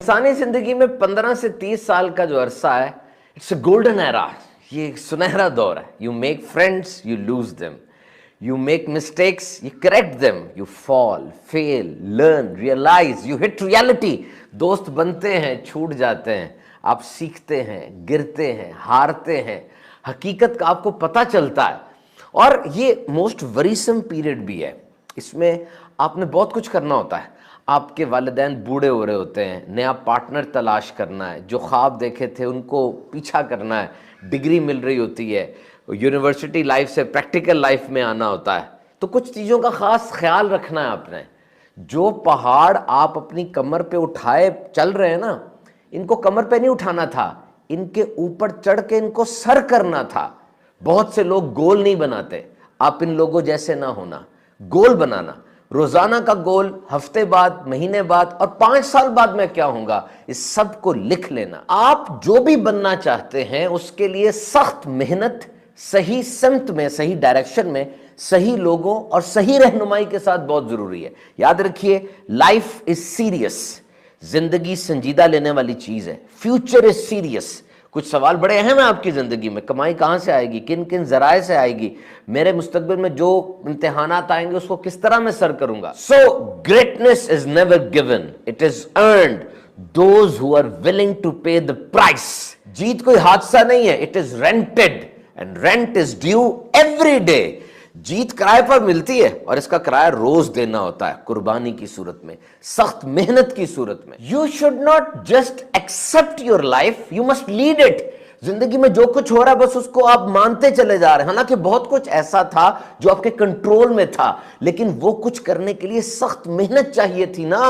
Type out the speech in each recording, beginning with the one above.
इंसानी जिंदगी में 15 से 30 साल का जो अरसा है, इट्स अ गोल्डन एरा। ये एक सुनहरा दौर है। You make friends, you lose them, you make mistakes, you correct them, you fall, fail, learn, realise, you hit reality. दोस्त बनते हैं, छूट जाते हैं, आप सीखते हैं, गिरते हैं, हारते हैं, हकीकत का आपको पता चलता है। और ये मोस्ट वरीसम पीरियड भी है। इसमें आपने बहुत कुछ करना होता है। आपके वालिदैन बूढ़े हो रहे होते हैं, नया पार्टनर तलाश करना है, जो ख्वाब देखे थे उनको पीछा करना है, डिग्री मिल रही होती है, यूनिवर्सिटी लाइफ से प्रैक्टिकल लाइफ में आना होता है। तो कुछ चीज़ों का ख़ास ख्याल रखना है आपने। जो पहाड़ आप अपनी कमर पे उठाए चल रहे हैं ना, इनको कमर पे नहीं उठाना था, इनके ऊपर चढ़ के इनको सर करना था। बहुत से लोग गोल नहीं बनाते, आप इन लोगों जैसे ना होना। गोल बनाना, रोजाना का गोल, हफ्ते बाद, महीने बाद और 5 साल बाद मैं क्या होऊंगा, इस सब को लिख लेना। आप जो भी बनना चाहते हैं उसके लिए सख्त मेहनत, सही सिमत में, सही डायरेक्शन में, सही लोगों और सही रहनुमाई के साथ बहुत जरूरी है। याद रखिए, लाइफ इज सीरियस। जिंदगी संजीदा लेने वाली चीज है। Future is serious. कुछ सवाल बड़े अहम है आपकी जिंदगी में। कमाई कहां से आएगी, किन किन जराए से आएगी, मेरे मुस्तकबिल में जो इम्तिहानात आएंगे उसको किस तरह मैं सर करूंगा। So greatness is never given, it is earned those who are willing to pay the price. जीत कोई हादसा नहीं है, it is rented and rent is due every day. जीत किराए पर मिलती है और इसका किराया रोज देना होता है, कुर्बानी की सूरत में, सख्त मेहनत की सूरत में। You should not just accept your life, you must lead it. जिंदगी में जो कुछ हो रहा है बस उसको आप मानते चले जा रहे हैं। हालांकि बहुत कुछ ऐसा था जो आपके कंट्रोल में था, लेकिन वो कुछ करने के लिए सख्त मेहनत चाहिए थी ना।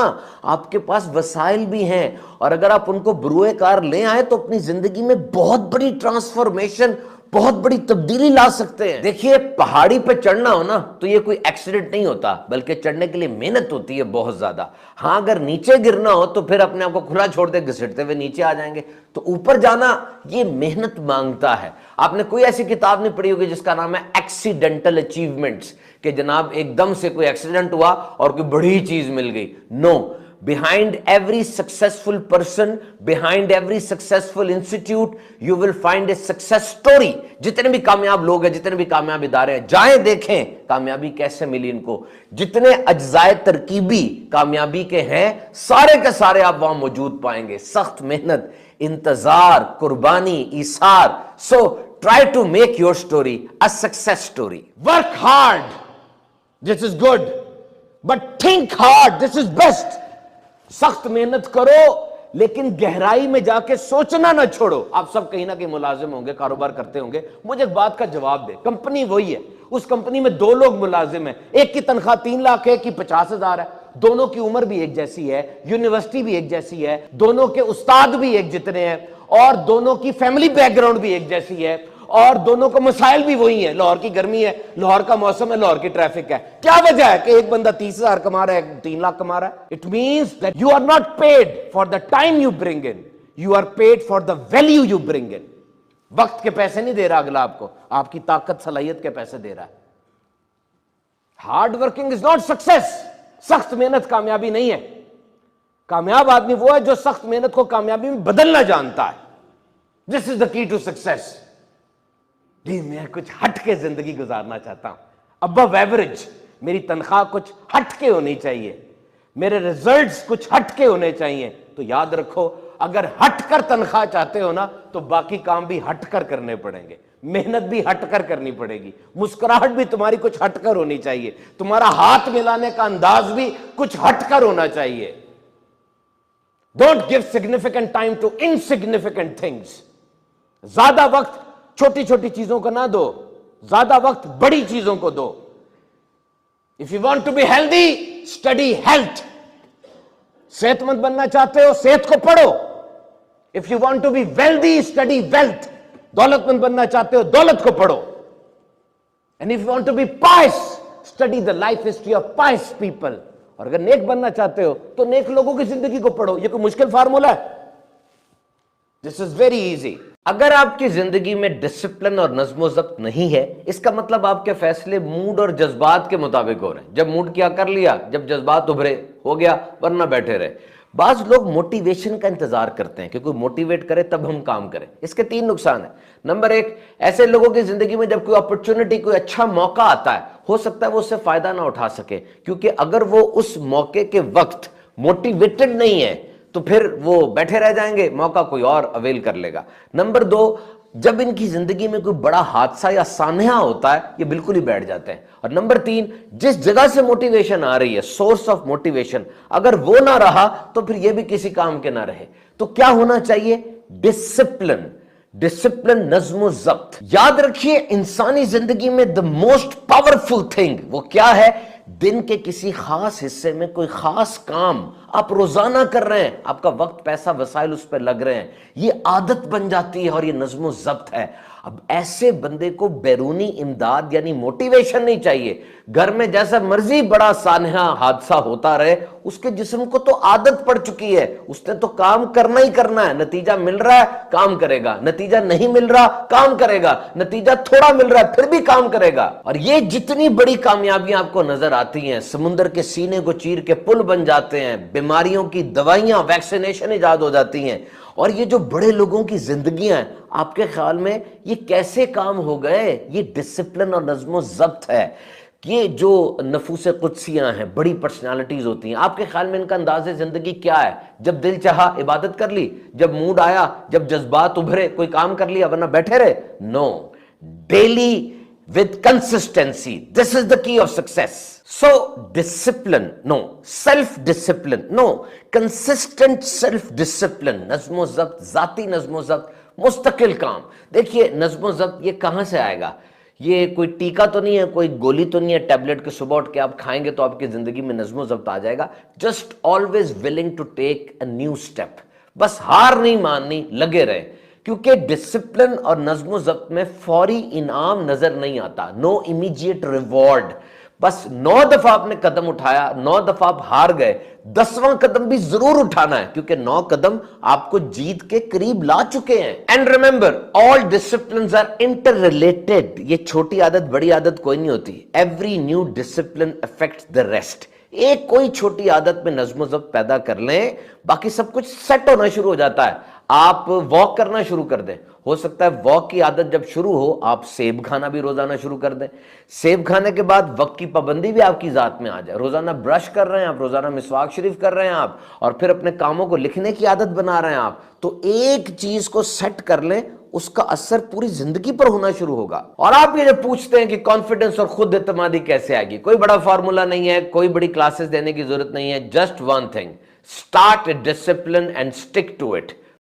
आपके पास वसाइल भी हैं और अगर आप उनको बरूए कार ले आए तो अपनी जिंदगी में बहुत बड़ी ट्रांसफॉर्मेशन, बहुत बड़ी तब्दीली ला सकते हैं। देखिए, पहाड़ी पे चढ़ना हो ना तो ये कोई एक्सीडेंट नहीं होता, बल्कि चढ़ने के लिए मेहनत होती है बहुत ज्यादा। हाँ, अगर नीचे गिरना हो तो फिर अपने आप को खुला छोड़ दे, घसीटते हुए नीचे आ जाएंगे। तो ऊपर जाना ये मेहनत मांगता है। आपने कोई ऐसी किताब नहीं पढ़ी होगी जिसका नाम है एक्सीडेंटल अचीवमेंट्स, कि जनाब एकदम से कोई एक्सीडेंट हुआ और कोई बड़ी चीज मिल गई। No, behind every successful person, behind every successful institute, you will find a success story। जितने भी कामयाब लोग हैं, जितने भी कामयाब इदारे हैं, जाएं देखें कामयाबी कैसे मिली इनको। जितने अज्जाए तरकीबी कामयाबी के हैं, सारे के सारे आप वहां मौजूद पाएंगे। सख्त मेहनत, इंतजार, कुर्बानी, ईसार। So try to make your story a success story. Work hard, this is good, but think hard, this is best. सख्त मेहनत करो लेकिन गहराई में जाके सोचना ना छोड़ो। आप सब कहीं ना कहीं मुलाजिम होंगे, कारोबार करते होंगे। मुझे एक बात का जवाब दे, कंपनी वही है, उस कंपनी में 2 लोग मुलाजिम हैं, एक की तनख्वाह 3 लाख है, एक की 50,000 है। दोनों की उम्र भी एक जैसी है, यूनिवर्सिटी भी एक जैसी है, दोनों के उस्ताद भी एक जितने हैं और दोनों की फैमिली बैकग्राउंड भी एक जैसी है और दोनों को मसाइल भी वही है। लाहौर की गर्मी है, लाहौर का मौसम है, लाहौर की ट्रैफिक है। क्या वजह है कि एक बंदा 30,000 कमा रहा है, 3 लाख कमा रहा है? It means that you are not paid for the time you bring in, you are paid for the value you bring in. वक्त के पैसे नहीं दे रहा अगला आपको, आपकी ताकत सलाहियत के पैसे दे रहा है। Hard working is not success. सख्त मेहनत कामयाबी नहीं है। कामयाब आदमी वो है जो सख्त मेहनत को कामयाबी में बदलना जानता है। This is the key to success. जी, मैं कुछ हटके जिंदगी गुजारना चाहता हूं, अबव एवरेज। मेरी तनख्वाह कुछ हटके होनी चाहिए, मेरे रिजल्ट्स कुछ हटके होने चाहिए। तो याद रखो, अगर हटकर तनख्वाह चाहते हो ना तो बाकी काम भी हटकर करने पड़ेंगे, मेहनत भी हटकर करनी पड़ेगी, मुस्कुराहट भी तुम्हारी कुछ हटकर होनी चाहिए, तुम्हारा हाथ मिलाने का अंदाज भी कुछ हटकर होना चाहिए। Don't give significant time to insignificant things. ज्यादा वक्त छोटी छोटी चीजों को ना दो, ज्यादा वक्त बड़ी चीजों को दो। If you want to be healthy, study health. सेहतमंद बनना चाहते हो, सेहत को पढ़ो। If you want to be wealthy, study wealth. दौलतमंद बनना चाहते हो, दौलत को पढ़ो। And if you want to be pious, study the life history of pious people. और अगर नेक बनना चाहते हो तो नेक लोगों की जिंदगी को पढ़ो। यह कोई मुश्किल फार्मूला है? This is very easy. अगर आपकी जिंदगी में डिसिप्लिन और नज्म ज़ब्त नहीं है, इसका मतलब आपके फैसले मूड और जज्बात के मुताबिक हो रहे हैं। जब मूड किया कर लिया, जब जज्बात उभरे हो गया, वरना बैठे रहे। बाज लोग मोटिवेशन का इंतजार करते हैं कि कोई मोटिवेट करे तब हम काम करें। इसके 3 नुकसान है। नंबर 1, ऐसे लोगों की जिंदगी में जब कोई अपॉर्चुनिटी, कोई अच्छा मौका आता है, हो सकता है वो उससे फायदा ना उठा सके, क्योंकि अगर वो उस मौके के वक्त मोटिवेटेड नहीं है तो फिर वो बैठे रह जाएंगे, मौका कोई और अवेल कर लेगा। नंबर 2, जब इनकी जिंदगी में कोई बड़ा हादसा या सान्या होता है, ये बिल्कुल ही बैठ जाते हैं। और नंबर 3, जिस जगह से मोटिवेशन आ रही है, सोर्स ऑफ मोटिवेशन, अगर वो ना रहा तो फिर ये भी किसी काम के ना रहे। तो क्या होना चाहिए? डिसिप्लिन। डिसिप्लिन, नज्म जब्त। याद रखिए, इंसानी जिंदगी में द मोस्ट पावरफुल थिंग वो क्या है? दिन के किसी खास हिस्से में कोई खास काम आप रोजाना कर रहे हैं, आपका वक्त, पैसा, वसाइल उस पर लग रहे हैं, ये आदत बन जाती है और ये नज्म जब्त है। अब ऐसे बंदे को बैरूनी इमदाद यानी मोटिवेशन नहीं चाहिए। घर में जैसा मर्जी बड़ा सान्या हादसा होता रहे, उसके जिस्म को तो आदत पड़ चुकी है, उसने तो काम करना ही करना है। नतीजा मिल रहा है, काम करेगा। नतीजा नहीं मिल रहा, काम करेगा। नतीजा थोड़ा मिल रहा है, फिर भी काम करेगा। और ये जितनी बड़ी कामयाबियां आपको नजर आती हैं, समुद्र के सीने को चीर के पुल बन जाते हैं, बीमारियों की दवाइयां, वैक्सीनेशन इजाद हो जाती हैं, और ये जो बड़े लोगों की जिंदगियां हैं, आपके ख्याल में ये कैसे काम हो गए? ये डिसिप्लिन और नज्म जब्त है। ये जो नफूस कुदसियां हैं, बड़ी पर्सनालिटीज होती हैं, आपके ख्याल में इनका अंदाज़ जिंदगी क्या है? जब दिल चाहा इबादत कर ली, जब मूड आया, जब जज्बात उभरे कोई काम कर लिया, वरना बैठे रहे? No, daily with consistency, this is the key of success. So discipline, no, self discipline, no, consistent self discipline, नज़्म ज़ब्त, जाती नज़्म ज़ब्त, मुस्तकिल काम। देखिए, नज़्म ज़ब्त ये कहां से आएगा? ये कोई टीका तो नहीं है, कोई गोली तो नहीं है टैबलेट के सुबह उठ के आप खाएंगे तो आपकी जिंदगी में नज़्म ज़ब्त आ जाएगा। Just always willing to take a new step, बस हार नहीं माननी, लगे रहे। क्योंकि डिसिप्लिन और नज्म जब्त में फौरी इनाम नजर नहीं आता, नो इमीडिएट रिवॉर्ड। बस 9 दफा आपने कदम उठाया, 9 दफा आप हार गए, 10वां कदम भी जरूर उठाना है, क्योंकि 9 कदम आपको जीत के करीब ला चुके हैं। And remember, all disciplines are interrelated. ये छोटी आदत बड़ी आदत कोई नहीं होती। Every new discipline affects the rest. एक कोई छोटी आदत में नज्म जब्त पैदा कर लें, बाकी सब कुछ सेट होना शुरू हो जाता है। आप वॉक करना शुरू कर दें, हो सकता है वॉक की आदत जब शुरू हो, आप सेब खाना भी रोजाना शुरू कर दें। सेब खाने के बाद वक्त की पाबंदी भी आपकी जात में आ जाए। रोजाना ब्रश कर रहे हैं आप, रोजाना मिसवाक शरीफ कर रहे हैं आप, और फिर अपने कामों को लिखने की आदत बना रहे हैं आप, तो एक चीज को सेट कर लें, उसका असर पूरी जिंदगी पर होना शुरू होगा। और आप ये जब पूछते हैं कि कॉन्फिडेंस और खुद एतमादी कैसे आएगी, कोई बड़ा फार्मूला नहीं है, कोई बड़ी क्लासेस देने की जरूरत नहीं है। Just one thing, start a discipline and stick to it.